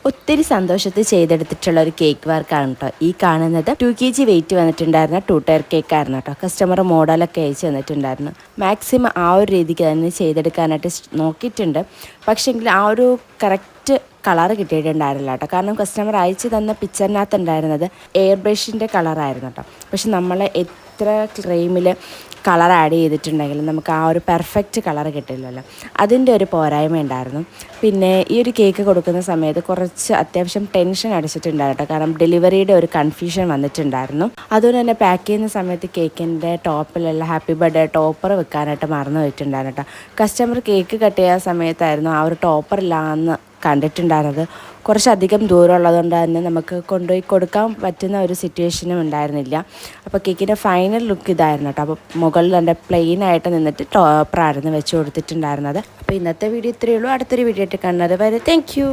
ഒത്തിരി സന്തോഷത്തിൽ ചെയ്തെടുത്തിട്ടുള്ള ഒരു കേക്ക് വർക്കാണ് കേട്ടോ ഈ കാണുന്നത്. 2 kg വെയിറ്റ് വന്നിട്ടുണ്ടായിരുന്ന 2 ടയർ കേക്കായിരുന്നു കേട്ടോ. കസ്റ്റമർ മോഡലൊക്കെ അയച്ചു തന്നിട്ടുണ്ടായിരുന്നു. മാക്സിമം ആ ഒരു രീതിക്ക് തന്നെ ചെയ്തെടുക്കാനായിട്ട് നോക്കിയിട്ടുണ്ട്. പക്ഷേങ്കിൽ ആ ഒരു കറക്റ്റ് കളർ കിട്ടിയിട്ടുണ്ടായിരുന്നില്ല കേട്ടോ. കാരണം കസ്റ്റമർ അയച്ചു തന്ന പിക്ചറിനകത്ത് ഉണ്ടായിരുന്നത് എയർ ബ്രഷിൻ്റെ കളറായിരുന്നു കേട്ടോ. പക്ഷെ നമ്മൾ എത്ര ക്രീമിൽ കളർ ആഡ് ചെയ്തിട്ടുണ്ടെങ്കിലും നമുക്ക് ആ ഒരു പെർഫെക്റ്റ് കളർ കിട്ടില്ലല്ലോ. അതിൻ്റെ ഒരു പോരായ്മ ഉണ്ടായിരുന്നു. പിന്നെ ഈ ഒരു കേക്ക് കൊടുക്കുന്ന സമയത്ത് കുറച്ച് അത്യാവശ്യം ടെൻഷൻ അടിച്ചിട്ടുണ്ടായിരുന്നു. കാരണം ഡെലിവറിയുടെ ഒരു കൺഫ്യൂഷൻ വന്നിട്ടുണ്ടായിരുന്നു. അതുകൊണ്ട് തന്നെ പാക്ക് ചെയ്യുന്ന സമയത്ത് കേക്കിൻ്റെ ടോപ്പിലെല്ലാം ഹാപ്പി ബർത്ത്ഡേ ടോപ്പർ വെക്കാനായിട്ട് മറന്നു പോയിട്ടുണ്ടായിരുന്നു കേട്ടോ. കസ്റ്റമർ കേക്ക് കട്ട് ചെയ്യുന്ന സമയത്തായിരുന്നു ആ ഒരു ടോപ്പർ ഇല്ലാന്ന് കണ്ടിട്ടുണ്ടായിരുന്നത്. കുറച്ചധികം ദൂരമുള്ളതുകൊണ്ട് തന്നെ നമുക്ക് കൊണ്ടുപോയി കൊടുക്കാൻ പറ്റുന്ന ഒരു സിറ്റുവേഷനും ഉണ്ടായിരുന്നില്ല. അപ്പോൾ കേക്കിൻ്റെ ഫൈനൽ ലുക്ക് ഇതായിരുന്നു കേട്ടോ. അപ്പോൾ മുകളിൽ എൻ്റെ പ്ലെയിൻ ആയിട്ട് നിന്നിട്ട് ടോപ്പറായിരുന്നു വെച്ച് കൊടുത്തിട്ടുണ്ടായിരുന്നത്. അപ്പോൾ ഇന്നത്തെ വീഡിയോ ഇത്രയേ ഉള്ളൂ. അടുത്തൊരു വീഡിയോ ആയിട്ട് കാണുന്നത് വരെ താങ്ക് യു.